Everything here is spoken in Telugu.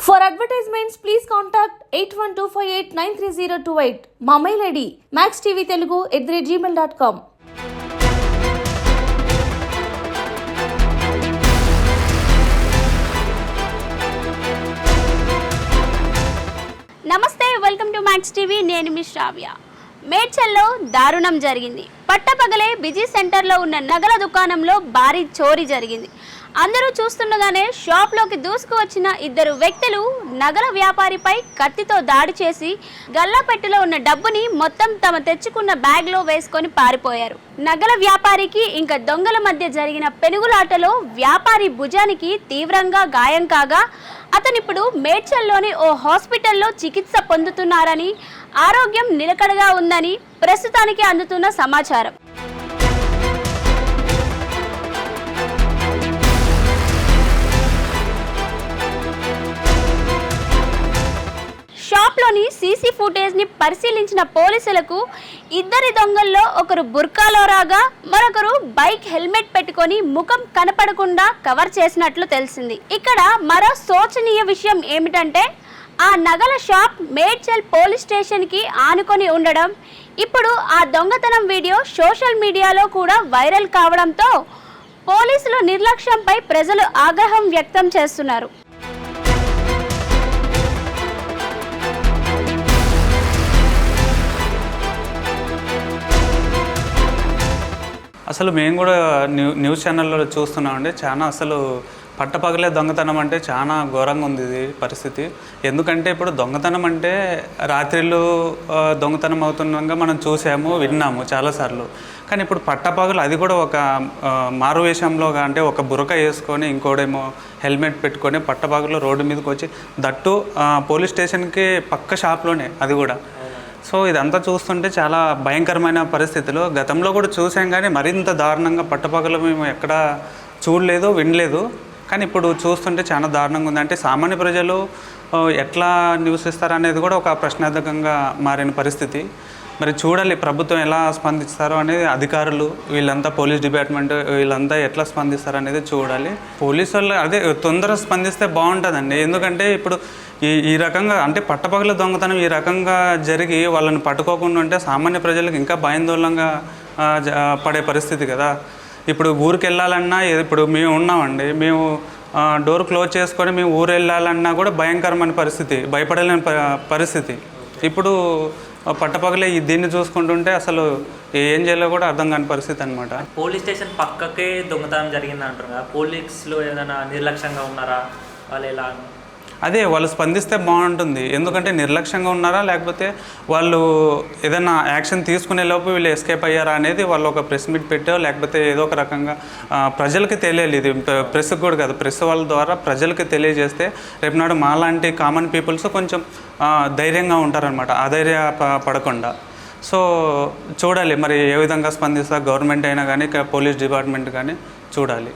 For advertisements, please contact 8125893028. మా మెయిల్ ఐడి maxtvtelugu@gmail.com. నమస్తే, వెల్కమ్ టు మ్యాక్స్ టీవీ. నేను మీ శ్రావ్య. మేడ్చల్లో దారుణం జరిగింది. పట్టపగలే బిజీ సెంటర్లో ఉన్న నగల దుకాణంలో భారీ చోరీ జరిగింది. అందరూ చూస్తుండగానే షాప్లోకి దూసుకు వచ్చిన ఇద్దరు వ్యక్తులు నగల వ్యాపారిపై కత్తితో దాడి చేసి గల్లాపెట్టెలో ఉన్న డబ్బుని మొత్తం తమ తెచ్చుకున్న బ్యాగ్లో వేసుకొని పారిపోయారు. నగల వ్యాపారికి ఇంకా దొంగల మధ్య జరిగిన పెనుగులాటలో వ్యాపారి భుజానికి తీవ్రంగా గాయం కాగా అతనిప్పుడు మేడ్చల్లోని ఓ హాస్పిటల్లో చికిత్స పొందుతున్నారని, ఆరోగ్యం నిలకడగా ఉందని ప్రస్తుతానికి అందుతున్న సమాచారం. షాప్లోని సీసీ ఫుటేజ్ని పరిశీలించిన పోలీసులకు ఇద్దరి దొంగల్లో ఒకరు బుర్కాలో రాగా మరొకరు బైక్ హెల్మెట్ పెట్టుకొని ముఖం కనపడకుండా కవర్ చేసినట్లు తెలిసింది. ఇక్కడ మరో శోచనీయ విషయం ఏమిటంటే ఆ నగల షాప్ మేడ్చల్ పోలీస్ స్టేషన్కి ఆనుకొని ఉండడం. ఇప్పుడు ఆ దొంగతనం వీడియో సోషల్ మీడియాలో కూడా వైరల్ కావడంతో పోలీసుల నిర్లక్ష్యంపై ప్రజలు ఆగ్రహం వ్యక్తం చేస్తున్నారు. అసలు మేము కూడా న్యూస్ ఛానల్లో చూస్తున్నామండి. చాలా అసలు పట్టపగలే దొంగతనం అంటే చాలా ఘోరంగా ఉంది ఇది పరిస్థితి. ఎందుకంటే ఇప్పుడు దొంగతనం అంటే రాత్రిళ్ళు దొంగతనం అవుతుండగా మనం చూసాము, విన్నాము చాలాసార్లు. కానీ ఇప్పుడు పట్టపగలు అది కూడా ఒక మారువేషంలో అంటే ఒక బురక వేసుకొని ఇంకోడేమో హెల్మెట్ పెట్టుకొని పట్టపగలు రోడ్డు మీదకి వచ్చి దట్టు పోలీస్ స్టేషన్కి పక్క షాప్లోనే అది కూడా. సో ఇదంతా చూస్తుంటే చాలా భయంకరమైన పరిస్థితులు. గతంలో కూడా చూసాం కానీ మరింత దారుణంగా పట్టపగలు మేము ఎక్కడా చూడలేదు, వినలేదు. కానీ ఇప్పుడు చూస్తుంటే చాలా దారుణంగా ఉంది. అంటే సామాన్య ప్రజలు ఎట్లా నివసిస్తారు అనేది కూడా ఒక ప్రశ్నార్థకంగా మారిన పరిస్థితి. మరి చూడాలి ప్రభుత్వం ఎలా స్పందిస్తారో అనేది, అధికారులు వీళ్ళంతా పోలీస్ డిపార్ట్మెంట్ వీళ్ళంతా ఎట్లా స్పందిస్తారు అనేది చూడాలి. పోలీసు వాళ్ళు అదే తొందరగా స్పందిస్తే బాగుంటుందండి. ఎందుకంటే ఇప్పుడు ఈ రకంగా అంటే పట్టపగల దొంగతనం ఈ రకంగా జరిగి వాళ్ళని పట్టుకోకుండా ఉంటే సామాన్య ప్రజలకు ఇంకా భయాందోళనగా పడే పరిస్థితి కదా. ఇప్పుడు ఊరికి వెళ్ళాలన్నా, ఇప్పుడు మేము ఉన్నామండి, మేము డోర్ క్లోజ్ చేసుకొని మేము ఊరు వెళ్ళాలన్నా కూడా భయంకరమైన పరిస్థితి, భయపడలేని పరిస్థితి. ఇప్పుడు పట్టపగలే దీన్ని చూసుకుంటుంటే అసలు ఏం చేయాలో కూడా అర్థం కాని పరిస్థితి అనమాట. పోలీస్ స్టేషన్ పక్కకే దొంగతనం జరిగింది అంటారు కదా, పోలీసులు ఏదైనా నిర్లక్ష్యంగా ఉన్నారా, వాళ్ళు ఎలా? అదే వాళ్ళు స్పందిస్తే బాగుంటుంది. ఎందుకంటే నిర్లక్ష్యంగా ఉన్నారా లేకపోతే వాళ్ళు ఏదైనా యాక్షన్ తీసుకునే లోపు వీళ్ళు ఎస్కేప్ అయ్యారా అనేది వాళ్ళు ఒక ప్రెస్ మీట్ పెట్టో లేకపోతే ఏదో ఒక రకంగా ప్రజలకి తెలియాలి. ఇది ప్రెస్కి కూడా కాదు, ప్రెస్ వాళ్ళ ద్వారా ప్రజలకి తెలియజేస్తే రేపు నాడు మాలాంటి కామన్ పీపుల్స్ కొంచెం ధైర్యంగా ఉంటారనమాట, అధైర్య పడకుండా. సో చూడాలి మరి ఏ విధంగా స్పందిస్తారు గవర్నమెంట్ అయినా కానీ పోలీస్ డిపార్ట్మెంట్ కానీ చూడాలి.